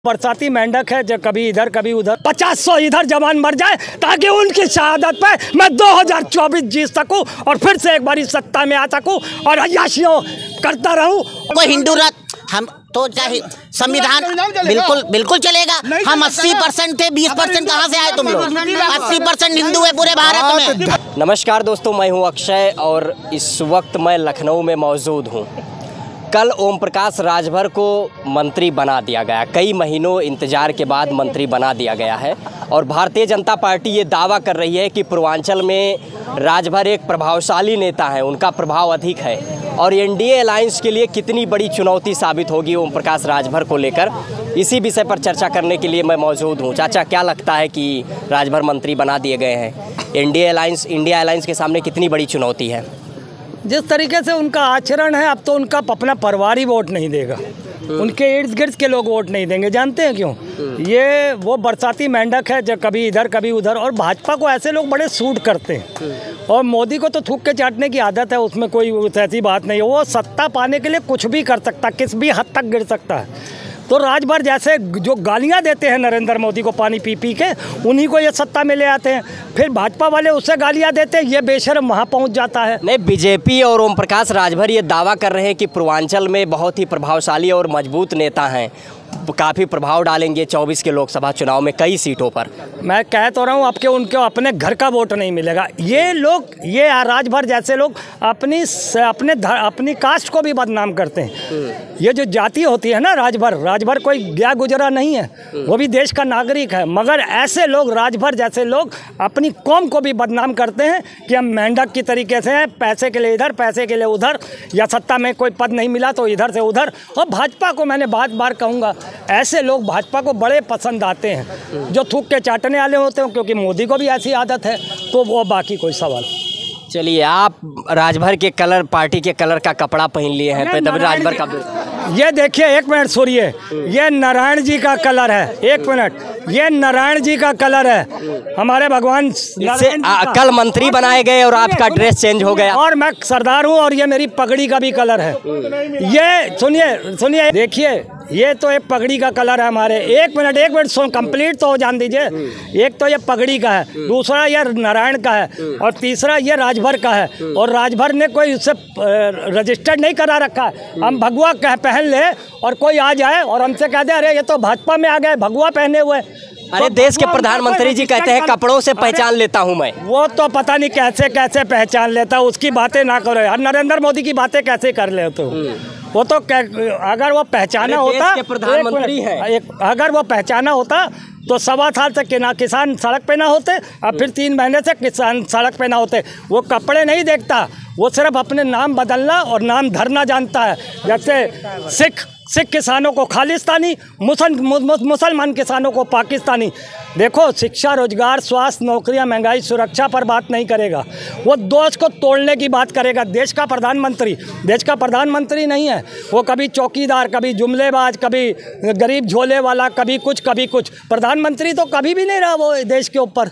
बरसाती मेंढक है जो कभी इधर कभी उधर 50-100 इधर जवान मर जाए ताकि उनकी शहादत पे मैं 2024 जीत सकूं और फिर से एक बारी सत्ता में आ सकूं और अय्याशियों करता रहूं। कोई हिंदू हम तो चाहे संविधान बिल्कुल बिल्कुल चलेगा। हम 80% थे, 20% कहाँ से आए तुम लोग? 80% हिंदू है पूरे भारत में। नमस्कार दोस्तों, मैं हूं अक्षय और इस वक्त मैं लखनऊ में मौजूद हूं। कल ओम प्रकाश राजभर को मंत्री बना दिया गया। कई महीनों इंतजार के बाद मंत्री बना दिया गया है और भारतीय जनता पार्टी ये दावा कर रही है कि पूर्वांचल में राजभर एक प्रभावशाली नेता है, उनका प्रभाव अधिक है और एनडीए अलायंस के लिए कितनी बड़ी चुनौती साबित होगी ओम प्रकाश राजभर को लेकर, इसी विषय पर चर्चा करने के लिए मैं मौजूद हूँ। चाचा, क्या लगता है कि राजभर मंत्री बना दिए गए हैं, इंडिया अलायंस के सामने कितनी बड़ी चुनौती है? जिस तरीके से उनका आचरण है, अब तो उनका अपना परिवार ही वोट नहीं देगा, उनके इर्द गिर्द के लोग वोट नहीं देंगे। जानते हैं क्यों? ये वो बरसाती मेंढक है जो कभी इधर कभी उधर, और भाजपा को ऐसे लोग बड़े सूट करते हैं और मोदी को तो थूक के चाटने की आदत है, उसमें कोई ऐसी बात नहीं है। वो सत्ता पाने के लिए कुछ भी कर सकता, किस भी हद तक गिर सकता है। तो राजभर जैसे जो गालियां देते हैं नरेंद्र मोदी को पानी पी पी के, उन्हीं को ये सत्ता में ले आते हैं। फिर भाजपा वाले उससे गालियां देते हैं, ये बेशर्म वहाँ पहुँच जाता है। नहीं, बीजेपी और ओम प्रकाश राजभर ये दावा कर रहे हैं कि पूर्वांचल में बहुत ही प्रभावशाली और मजबूत नेता हैं, काफ़ी प्रभाव डालेंगे 24 के लोकसभा चुनाव में कई सीटों पर। मैं कह तो रहा हूँ, आपके उनके अपने घर का वोट नहीं मिलेगा। ये लोग, ये राजभर जैसे लोग अपनी कास्ट को भी बदनाम करते हैं। ये जो जाति होती है ना, राजभर कोई गया गुजरा नहीं है, वो भी देश का नागरिक है, मगर ऐसे लोग, राजभर जैसे लोग अपनी कौम को भी बदनाम करते हैं कि हम मेंढक की तरीके से हैं, पैसे के लिए इधर, पैसे के लिए उधर, या सत्ता में कोई पद नहीं मिला तो इधर से उधर। और भाजपा को मैंने बार कहूँगा, ऐसे लोग भाजपा को बड़े पसंद आते हैं, जो थूक के चाटने वाले होते हैं, क्योंकि मोदी को भी ऐसी आदत है। तो वो बाकी कोई सवाल। चलिए, आप राजभर के कलर, पार्टी के कलर का कपड़ा पहन लिए हैं, राजभर का। ये देखिए, एक मिनट सुनिए, ये नारायण जी का कलर है। एक मिनट, ये नारायण जी का कलर है, हमारे भगवान से कल मंत्री बनाए गए और आपका ड्रेस चेंज हो गया। और मैं सरदार हूँ और ये मेरी पगड़ी का भी कलर है। ये सुनिए, देखिए, ये तो एक पगड़ी का कलर है हमारे। एक मिनट कंप्लीट तो हो जान दीजिए। एक तो ये पगड़ी का है, दूसरा ये नारायण का है और तीसरा ये राजभर का है। और राजभर ने कोई उससे रजिस्टर्ड नहीं करा रखा है। हम भगवा पहन ले और कोई आ जाए और हमसे कह दे अरे ये तो भाजपा में आ गए भगवा पहने हुए। अरे, देश के प्रधानमंत्री जी कहते हैं कपड़ों से पहचान लेता हूं मैं। वो तो पता नहीं कैसे पहचान लेता, उसकी बातें ना करो यार। नरेंद्र मोदी की बातें कैसे कर ले तो? वो तो अगर वो पहचाना होता, प्रधानमंत्री है, अगर वो पहचाना होता तो 1.25 साल से किसान सड़क पे ना होते, और फिर 3 महीने से किसान सड़क पे ना होते। वो कपड़े नहीं देखता, वो सिर्फ अपने नाम बदलना और नाम धरना जानता है। जैसे सिख किसानों को खालिस्तानी, मुसलमान किसानों को पाकिस्तानी। देखो, शिक्षा, रोजगार, स्वास्थ्य, नौकरियां, महंगाई, सुरक्षा पर बात नहीं करेगा, वो देश को तोड़ने की बात करेगा। देश का प्रधानमंत्री नहीं है वो। कभी चौकीदार, कभी जुमलेबाज, कभी गरीब झोले वाला, कभी कुछ। प्रधानमंत्री तो कभी भी नहीं रहा वो देश के ऊपर।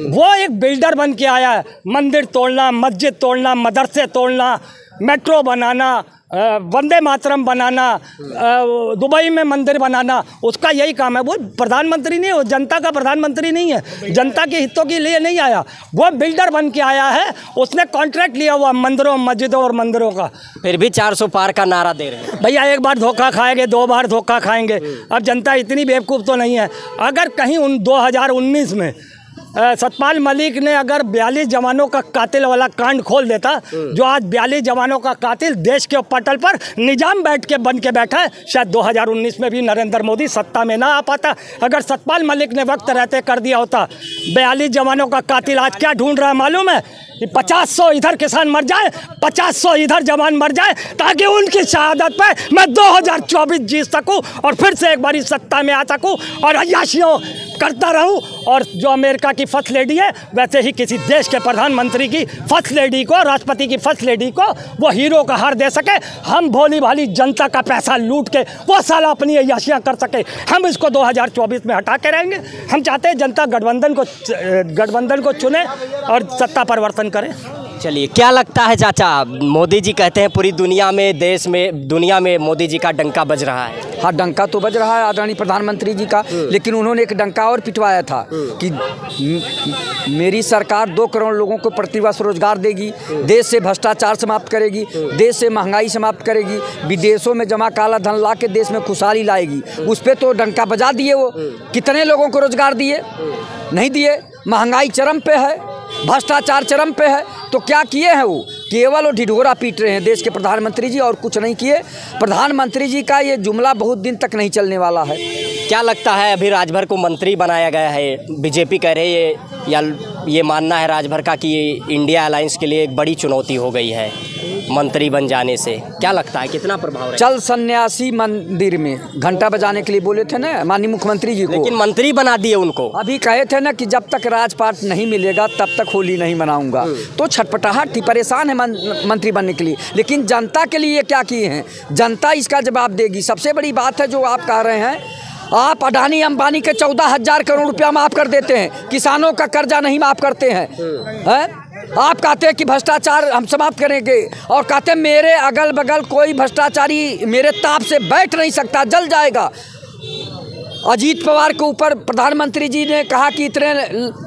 वो एक बिल्डर बन के आया है। मंदिर तोड़ना, मस्जिद तोड़ना, मदरसे तोड़ना, मेट्रो बनाना, वंदे मातरम बनाना, दुबई में मंदिर बनाना, उसका यही काम है। वो प्रधानमंत्री नहीं है, वो जनता का प्रधानमंत्री नहीं है, जनता के हितों के लिए नहीं आया। वो बिल्डर बन के आया है, उसने कॉन्ट्रैक्ट लिया हुआ मंदिरों, मस्जिदों और मंदिरों का। फिर भी 400 पार का नारा दे रहे हैं। भैया, एक बार धोखा खाएंगे, 2 बार धोखा खाएंगे। अब जनता इतनी बेवकूफ़ तो नहीं है। अगर कहीं 2019 में सतपाल मलिक ने अगर 42 जवानों का कातिल वाला कांड खोल देता, जो आज 42 जवानों का कातिल देश के पटल पर निजाम बन के बैठा है, शायद 2019 में भी नरेंद्र मोदी सत्ता में ना आ पाता। अगर सतपाल मलिक ने वक्त रहते कर दिया होता। 42 जवानों का कातिल आज क्या ढूंढ रहा है मालूम है? कि 50-100 इधर किसान मर जाए, 50-100 इधर जवान मर जाए ताकि उनकी शहादत पे मैं 2024 जीत सकूं और फिर से एक बारी सत्ता में आ सकूं और अय्याशियों करता रहूं। और जो अमेरिका की फर्स्ट लेडी है, वैसे ही किसी देश के प्रधानमंत्री की फर्स्ट लेडी को, राष्ट्रपति की फर्स्ट लेडी को वो हीरो का हार दे सके। हम भोली भाली जनता का पैसा लूट के वो साला अपनी अय्याशियाँ कर सके। हम इसको 2024 में हटा के रहेंगे। हम चाहते हैं जनता गठबंधन को चुने और सत्ता परिवर्तन करें। चलिए, क्या लगता है चाचा, मोदी जी कहते हैं पूरी दुनिया में, देश में, दुनिया में मोदी जी का डंका बज रहा है। हाँ, डंका तो बज रहा है आदरणीय प्रधानमंत्री जी का, लेकिन उन्होंने एक डंका और पिटवाया था कि मेरी सरकार 2 करोड़ लोगों को प्रतिवर्ष रोजगार देगी, देश से भ्रष्टाचार समाप्त करेगी, देश से महंगाई समाप्त करेगी, विदेशों में जमा काला धन ला के देश में खुशहाली लाएगी। उस पर तो डंका बजा दिए। वो कितने लोगों को रोजगार दिए? नहीं दिए। महंगाई चरम पे है, भ्रष्टाचार चरम पे है, तो क्या किए हैं वो? केवल वो ढिढोरा पीट रहे हैं देश के प्रधानमंत्री जी, और कुछ नहीं किए। प्रधानमंत्री जी का ये जुमला बहुत दिन तक नहीं चलने वाला है। क्या लगता है, अभी राजभर को मंत्री बनाया गया है, बीजेपी कह रही है, या ये मानना है राजभर का कि ये इंडिया अलायंस के लिए एक बड़ी चुनौती हो गई है मंत्री बन जाने से? क्या लगता है कितना प्रभाव रहेगा? चल सन्यासी मंदिर में घंटा बजाने के लिए बोले थे ना माननीय मुख्यमंत्री जी को, लेकिन मंत्री बना दिए उनको। अभी कहे थे ना कि जब तक राजपाट नहीं मिलेगा तब तक होली नहीं मनाऊंगा, तो छटपटाहट थी, परेशान है मंत्री बनने के लिए। लेकिन जनता के लिए क्या किए हैं, जनता इसका जवाब देगी। सबसे बड़ी बात है जो आप कह रहे हैं, आप अडानी अंबानी के 14,000 करोड़ रुपया माफ़ कर देते हैं, किसानों का कर्जा नहीं माफ़ करते हैं। आप कहते हैं कि भ्रष्टाचार हम समाप्त करेंगे, और कहते हैं मेरे अगल बगल कोई भ्रष्टाचारी मेरे ताप से बैठ नहीं सकता, जल जाएगा। अजीत पवार के ऊपर प्रधानमंत्री जी ने कहा कि इतने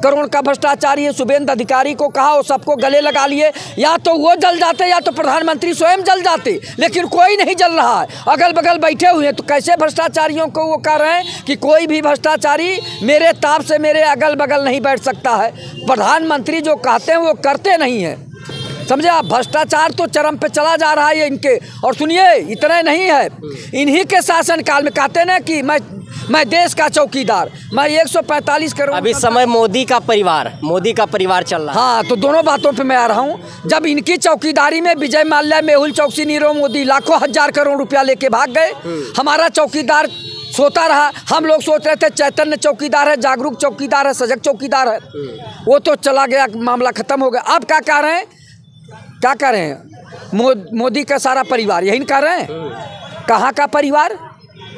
करोड़ का भ्रष्टाचारी है, शुभेंदु अधिकारी को कहा, वो सबको गले लगा लिए। या तो वो जल जाते या तो प्रधानमंत्री स्वयं जल जाते, लेकिन कोई नहीं जल रहा है। अगल बगल बैठे हुए हैं, तो कैसे भ्रष्टाचारियों को वो कह रहे हैं कि कोई भी भ्रष्टाचारी मेरे ताप से मेरे अगल बगल नहीं बैठ सकता है। प्रधानमंत्री जो कहते हैं वो करते नहीं हैं, समझे आप। भ्रष्टाचार तो चरम पे चला जा रहा है इनके। और सुनिए, इतना नहीं है, इन्हीं के शासनकाल में कहते ना कि मैं देश का चौकीदार, मैं 145 करोड़। अभी समय मोदी का परिवार चल रहा है। हाँ, तो दोनों बातों पे मैं आ रहा हूँ। जब इनकी चौकीदारी में विजय माल्या, मेहुल चौकसी, नीरव मोदी लाखों हजार करोड़ रुपया लेके भाग गए, हमारा चौकीदार सोता रहा। हम लोग सोच रहे थे चैतन्य चौकीदार है, जागरूक चौकीदार है, सजग चौकीदार है, वो तो चला गया, मामला खत्म हो गया। अब क्या कह रहे हैं, क्या कर रहे हैं? मोदी का सारा परिवार यही कर रहे हैं। कहाँ का परिवार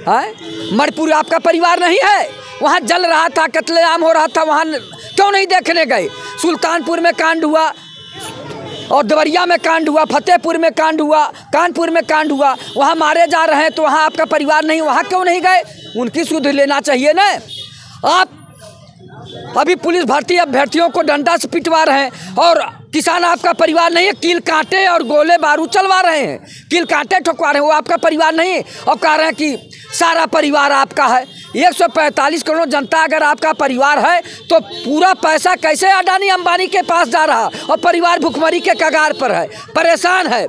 है? मणिपुर आपका परिवार नहीं है? वहाँ जल रहा था, कत्लेआम हो रहा था, वहाँ क्यों नहीं देखने गए? सुल्तानपुर में कांड हुआ, और देवरिया में कांड हुआ, फतेहपुर में कांड हुआ, कानपुर में कांड हुआ, वहाँ मारे जा रहे हैं, तो वहाँ आपका परिवार नहीं, वहाँ क्यों नहीं गए? उनकी सुध लेना चाहिए ना। आप अभी पुलिस भर्ती अभ्यर्थियों को डंडा से पिटवा रहे हैं, और किसान आपका परिवार नहीं है। कील कांटे और गोले बारूद चलवा रहे हैं, कील कांटे ठोकवा रहे हैं, वो आपका परिवार नहीं है। और कह रहे हैं कि सारा परिवार आपका है। 145 करोड़ जनता अगर आपका परिवार है, तो पूरा पैसा कैसे अडानी अंबानी के पास जा रहा, और परिवार भुखमरी के कगार पर है, परेशान है,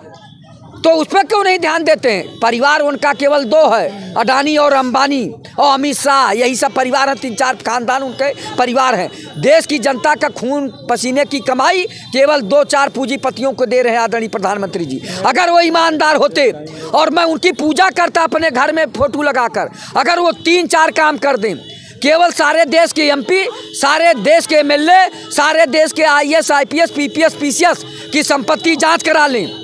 तो उस पर क्यों नहीं ध्यान देते हैं? परिवार उनका केवल 2 है, अडानी और अंबानी और अमित शाह, यही सब परिवार है। 3-4 खानदान उनके परिवार हैं। देश की जनता का खून पसीने की कमाई केवल 2-4 पूंजीपतियों को दे रहे हैं आदरणीय प्रधानमंत्री जी। अगर वो ईमानदार होते, और मैं उनकी पूजा करता अपने घर में फोटो लगाकर, अगर वो 3-4 काम कर दें, केवल सारे देश के MP, सारे देश के MLA, सारे देश के IAS, IPS, PPS, PCS की संपत्ति जांच करा लें।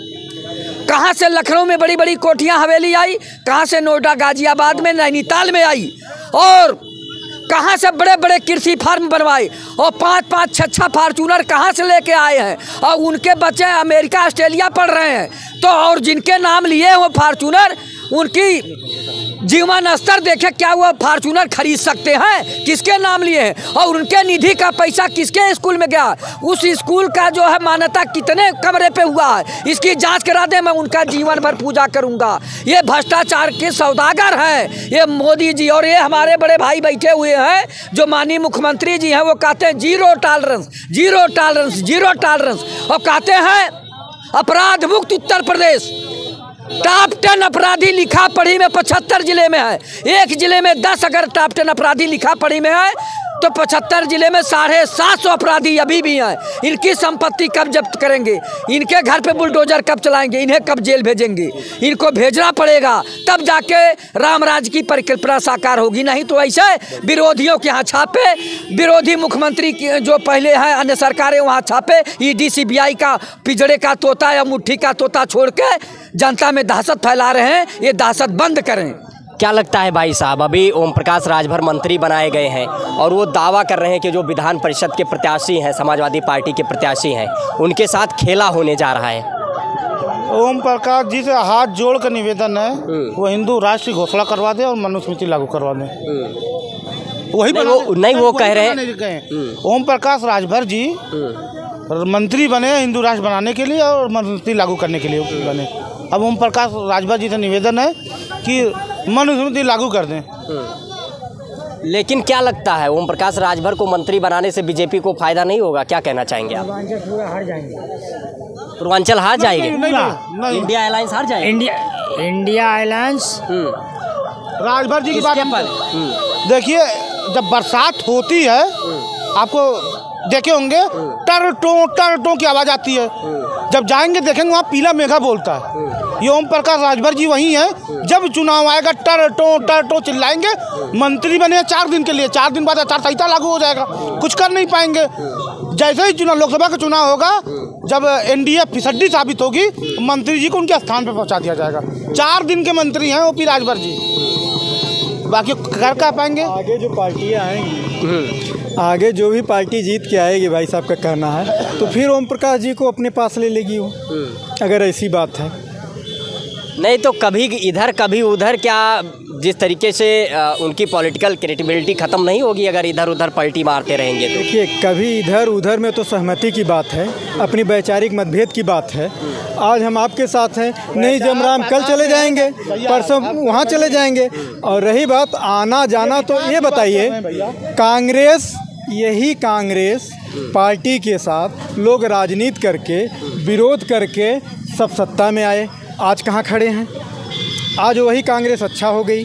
कहाँ से लखनऊ में बड़ी बड़ी कोठियाँ हवेली आई, कहाँ से नोएडा, गाजियाबाद में, नैनीताल में आई, और कहाँ से बड़े बड़े कृषि फार्म बनवाए, और 5-5, 6-6 फार्चूनर कहाँ से लेके आए हैं, और उनके बच्चे अमेरिका, ऑस्ट्रेलिया पढ़ रहे हैं। तो और जिनके नाम लिए वो फार्चूनर, उनकी जीवन स्तर देखे, क्या वो फार्चूनर खरीद सकते हैं? किसके नाम लिए हैं? और उनके निधि का पैसा किसके स्कूल में गया? उस स्कूल का जो है मान्यता कितने कमरे पे हुआ है, इसकी जांच करा दे, मैं उनका जीवन भर पूजा करूंगा। ये भ्रष्टाचार के सौदागर हैं ये मोदी जी, और ये हमारे बड़े भाई बैठे हुए हैं जो माननीय मुख्यमंत्री जी हैं, वो कहते हैं zero tolerance, zero tolerance, zero tolerance, और कहते हैं अपराध मुक्त उत्तर प्रदेश। टॉप 10 अपराधी लिखा पढ़ी में 75 जिले में है। एक जिले में 10 अगर टॉप 10 अपराधी लिखा पढ़ी में है, तो 75 जिले में 750 अपराधी अभी भी हैं। इनकी संपत्ति कब जब्त करेंगे? इनके घर पे बुलडोजर कब चलाएंगे? इन्हें कब जेल भेजेंगे? इनको भेजना पड़ेगा, तब जाके रामराज की परिकल्पना साकार होगी। नहीं तो ऐसे विरोधियों के यहाँ छापे, विरोधी मुख्यमंत्री जो पहले हैं अन्य सरकारें वहाँ छापे, ED CBI का पिजड़े का तोता या मुट्ठी का तोता छोड़ के जनता में दहशत फैला रहे हैं। ये दहशत बंद करें। क्या लगता है भाई साहब, अभी ओम प्रकाश राजभर मंत्री बनाए गए हैं और वो दावा कर रहे हैं कि जो विधान परिषद के प्रत्याशी हैं, समाजवादी पार्टी के प्रत्याशी हैं, उनके साथ खेला होने जा रहा है। ओम प्रकाश जी से हाथ जोड़ कर निवेदन है वो हिंदू राष्ट्र की घोषणा करवा दे और मनुस्मृति लागू करवा दें। वही नहीं वो कह रहे हैं ओम प्रकाश राजभर जी मंत्री बने हिंदू राष्ट्र बनाने के लिए और मनुस्मृति लागू करने के लिए बने। अब ओम प्रकाश राजभर जी से निवेदन है कि मनुस्मृति लागू कर दें। लेकिन क्या लगता है, ओम प्रकाश राजभर को मंत्री बनाने से बीजेपी को फायदा नहीं होगा? क्या कहना चाहेंगे आप? पूर्वांचल हार जाएंगे? नहीं। इंडिया अलायंस हार जाएगी? इंडिया अलायंस राजभर जी की बात देखिए, जब बरसात होती है आपको देखे होंगे टर्टों की आवाज़ आती है। जब जाएंगे देखेंगे वहाँ पीला मेघा बोलता है। ये ओम प्रकाश राजभर जी वही हैं, जब चुनाव आएगा टर्टों चिल्लाएंगे। मंत्री बने 4 दिन के लिए, 4 दिन बाद आचार संहिता लागू हो जाएगा, कुछ कर नहीं पाएंगे। जैसे ही चुनाव लोकसभा का चुनाव होगा, जब एनडीए फिसड्डी साबित होगी, मंत्री जी को उनके स्थान पर पहुँचा दिया जाएगा। 4 दिन के मंत्री हैं ओपी राजभर जी, बाकी कर क्या पाएंगे। आगे जो पार्टियाँ आएंगी, आगे जो भी पार्टी जीत के आएगी, भाई साहब का कहना है, तो फिर ओम प्रकाश जी को अपने पास ले लेगी वो, अगर ऐसी बात है। नहीं तो कभी इधर कभी उधर, क्या जिस तरीके से उनकी पॉलिटिकल क्रेडिबिलिटी ख़त्म नहीं होगी अगर इधर उधर पलटी मारते रहेंगे तो? देखिए, कभी इधर उधर में तो सहमति की बात है, अपनी वैचारिक मतभेद की बात है। आज हम आपके साथ हैं, नहीं जमराम कल चले जाएंगे, परसों वहाँ चले जाएंगे। और रही बात आना जाना, तो ये बताइए, कांग्रेस, यही कांग्रेस पार्टी के साथ लोग राजनीति करके, विरोध करके सब सत्ता में आए। आज कहाँ खड़े हैं? आज वही कांग्रेस अच्छा हो गई।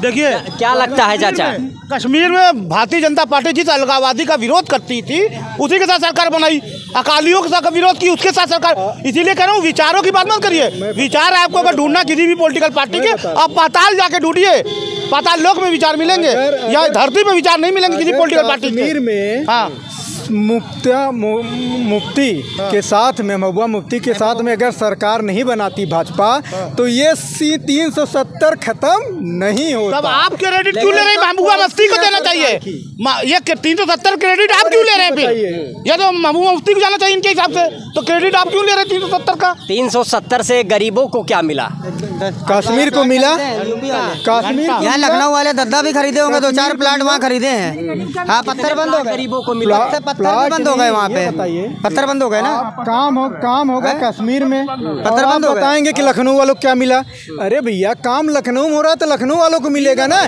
देखिए क्या लगता है चाचा, कश्मीर में भारतीय जनता पार्टी जिस अलगाववादी का विरोध करती थी उसी के साथ सरकार बनाई, अकालियों के साथ विरोध की उसके साथ सरकार। इसीलिए कह रहा हूँ विचारों की बात मत करिए। विचार आपको अगर ढूंढना किसी भी पॉलिटिकल पार्टी के, आप पाताल जाके ढूंढिए, पाताल लोक में विचार मिलेंगे, या धरती में विचार नहीं मिलेंगे किसी पॉलिटिकल पार्टी कश्मीर में। हाँ, मुफ्ती के साथ में, महबूबा मुफ्ती के साथ में अगर सरकार नहीं बनाती भाजपा, तो ये 370 खत्म नहीं होता। तब आप क्रेडिट क्यों ले रहे हैं? महबूबा मुफ्ती को देना चाहिए ये 370 क्रेडिट आप क्यों ले रहे हैं? फिर ये तो महबूबा मुफ्ती को जाना चाहिए इनके हिसाब से, तो क्रेडिट आप क्यों ले रहे हैं 370 का? 370 से गरीबों को क्या मिला? कश्मीर को मिला। कश्मीर यहाँ लखनऊ वाले दद्दा भी खरीदे होंगे, 2-4 प्लाट वहाँ खरीदे हैं। हाँ, पत्थर बंद हो गए, गरीबों को मिला। पत्थर बंद हो गए वहाँ पे, पत्थर बंद हो गए ना। काम होगा कश्मीर में, पत्थर बंद हो गए। बताएंगे कि लखनऊ वालों को क्या मिला। अरे भैया, काम लखनऊ में हो रहा है तो लखनऊ वालों को मिलेगा ना।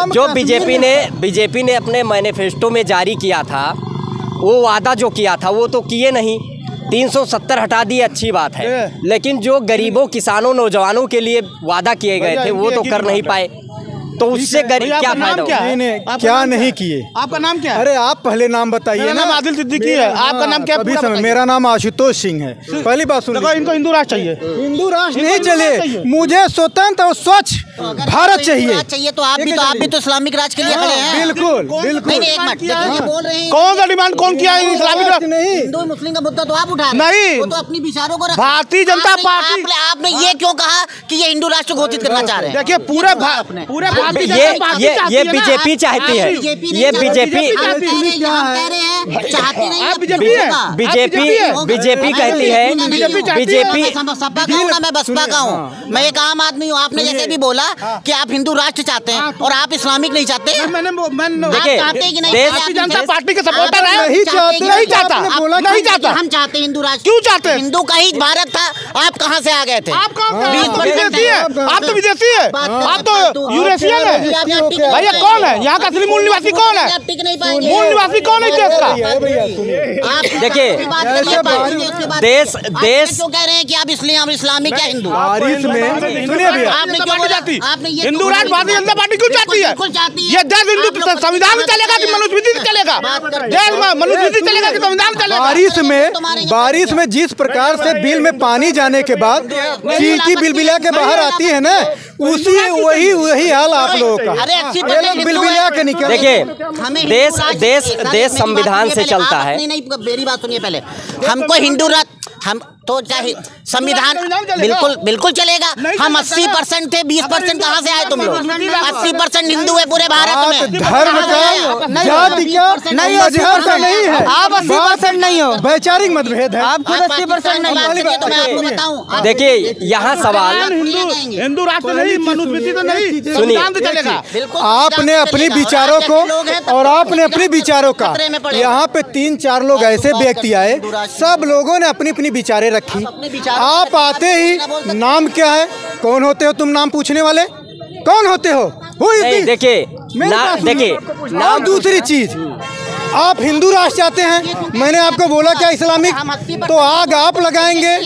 जो बीजेपी ने अपने मैनिफेस्टो में जारी किया था, वो वादा जो किया था वो तो किए नहीं। 370 हटा दिए, अच्छी बात है, लेकिन जो गरीबों, किसानों, नौजवानों के लिए वादा किए गए थे वो तो कर नहीं पाए। तो उससे गरीब क्या फायदा? क्या नहीं किए? आपका नाम क्या है? अरे आप पहले नाम बताइए। मेरा नाम आदिल सिद्दीकी है। आपका नाम क्या है? मेरा नाम आशुतोष सिंह है। पहली बात सुनो, इनको हिंदू राष्ट्र चाहिए। हिंदू राष्ट्र नहीं चले, मुझे स्वतंत्र और स्वच्छ भारत चाहिए। तो आप भी तो इस्लामिक राज के लिए खड़े हैं। बिल्कुल। एक मिनट, बोल रहे हैं कौन सा डिमांड कौन किया है? इस्लामिक राज नहीं, हिंदू मुस्लिम का मुद्दा तो आप उठा नहीं, वो तो अपनी विचारों को भारतीय जनता पार्टी। आपने ये क्यों कहा कि ये हिंदू राष्ट्र घोषित करना चाह रहे हैं? देखिए पूरे भारतीय जनता पार्टी ये बीजेपी चाहती है, ये बीजेपी कहती है, बीजेपी सपा का हूँ ना, मैं बसपा का हूँ, मैं एक आम आदमी हूँ। आपने जैसे भी बोला कि आप हिंदू राष्ट्र चाहते हैं और आप इस्लामिक नहीं चाहते। भारतीय जनता पार्टी के सपोर्टर है। नहीं चाहता। हम चाहते हैं हिंदू राष्ट्र। क्यों चाहते हैं? हिंदू का ही भारत था, आप कहाँ से आ गए थे? आप विदेशी है, आप तो विदेशी है, आप तो यूरेशियन है। भैया कौन है यहाँ का असली मूल निवासी? कौन है मूल निवासी? कौन है देश का? देखिए, देश क्यों कह रहे हैं कि आप इस्लामिक या हिंदू? बारिश में सुनिए भैया, आपने क्यों बोला? हिंदू राष्ट्र भारतीय जनता पार्टी क्यों चाहती है? ये देश हिंदू संविधान में चलेगा कि मनुस्मृति से चलेगा? देश में मनुस्मृति चलेगा कि संविधान चलेगा? बारिश में जिस प्रकार से बिल में पानी जाने के बाद चींटी बिलबिला के बाहर आती है ना, वही हाल आप लोगों का। बिलबिला के निकल। देखिए, देश संविधान से चलता है। नहीं, मेरी बात सुनिए पहले। हमको हिंदू राष्ट्र, हम तो चाहे संविधान बिल्कुल बिल्कुल चलेगा। हम 80% थे, 20% कहाँ से आए तुम लोग? 80% हिंदू है पूरे भारत में। धर्म का, जाति का नहीं, मजहब का नहीं है। आप 80% नहीं हो, वैचारिक मतभेद है। आप खुद 80% नहीं हो। देखिए यहाँ सवाल, हिंदू राष्ट्र नहीं, मनुस्मृति तो नहीं, संविधान तो चलेगा। आपने अपने विचारों को और आपने अपने विचारों का, यहाँ पे 3-4 लोग ऐसे व्यक्ति आए, सब लोगों ने अपनी अपनी विचारें रखी। आप आते ही नाम क्या है, कौन होते हो तुम, नाम पूछने वाले कौन होते हो? देखिए देखिए और दूसरी चीज, आप हिंदू राष्ट्र चाहते हैं, मैंने आपको बोला क्या इस्लामिक, तो आग आप लगाएंगे,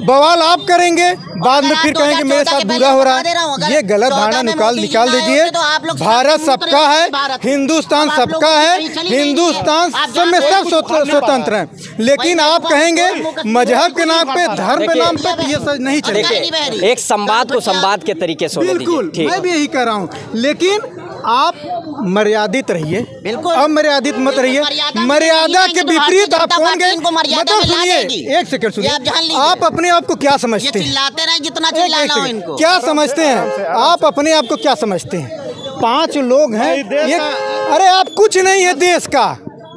बवाल आप करेंगे, बाद में फिर कहेंगे मेरे साथ बुरा हो रहा है। ये गलत धारणा निकाल दीजिए। भारत सबका है, हिंदुस्तान सबका है, हिंदुस्तान सब में सब स्वतंत्र है, लेकिन आप कहेंगे मजहब के नाम पे, धर्म के नाम पे, ये सब नहीं चलेगा। एक संवाद को संवाद के तरीके से होने बिल्कुल, दीजिए। मैं भी यही कह रहा हूँ, लेकिन आप मर्यादित रहिए, अब मर्यादित मत रहिए। मर्यादा के विपरीत आप कौन गए? मतलब सुनिए, एक सेकंड सुनिए, आप अपने आप को क्या समझते हैं? चिल्लाते रहे जितना चिल्लाना हो इनको। क्या समझते हैं आप अपने आप को, क्या समझते हैं? 5 लोग हैं, अरे आप कुछ नहीं है देश का,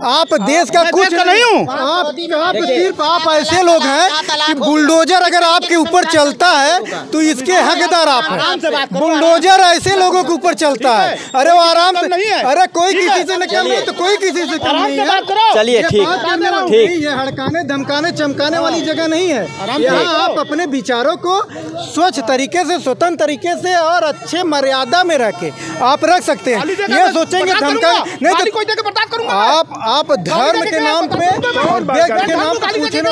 आप देश का कुछ नहीं हूँ। आप सिर्फ आप ऐसे लोग हैं कि बुलडोजर अगर आपके ऊपर चलता है तो इसके हकदार आप हैं। बुलडोजर ऐसे लोगों के ऊपर चलता है, अरे वो आराम से, अरे कोई किसी से न कम है तो कोई किसी से कम नहीं है। चलिए ठीक, ये हड़काने धमकाने चमकाने वाली जगह नहीं है। यहाँ आप अपने विचारों को स्वच्छ तरीके से, स्वतंत्र तरीके से और अच्छे मर्यादा में रख के आप रख सकते हैं। ये सोचेंगे धमकाने नहीं तो आप धर्म के नाम पे और व्यक्ति के नाम पे पूछना।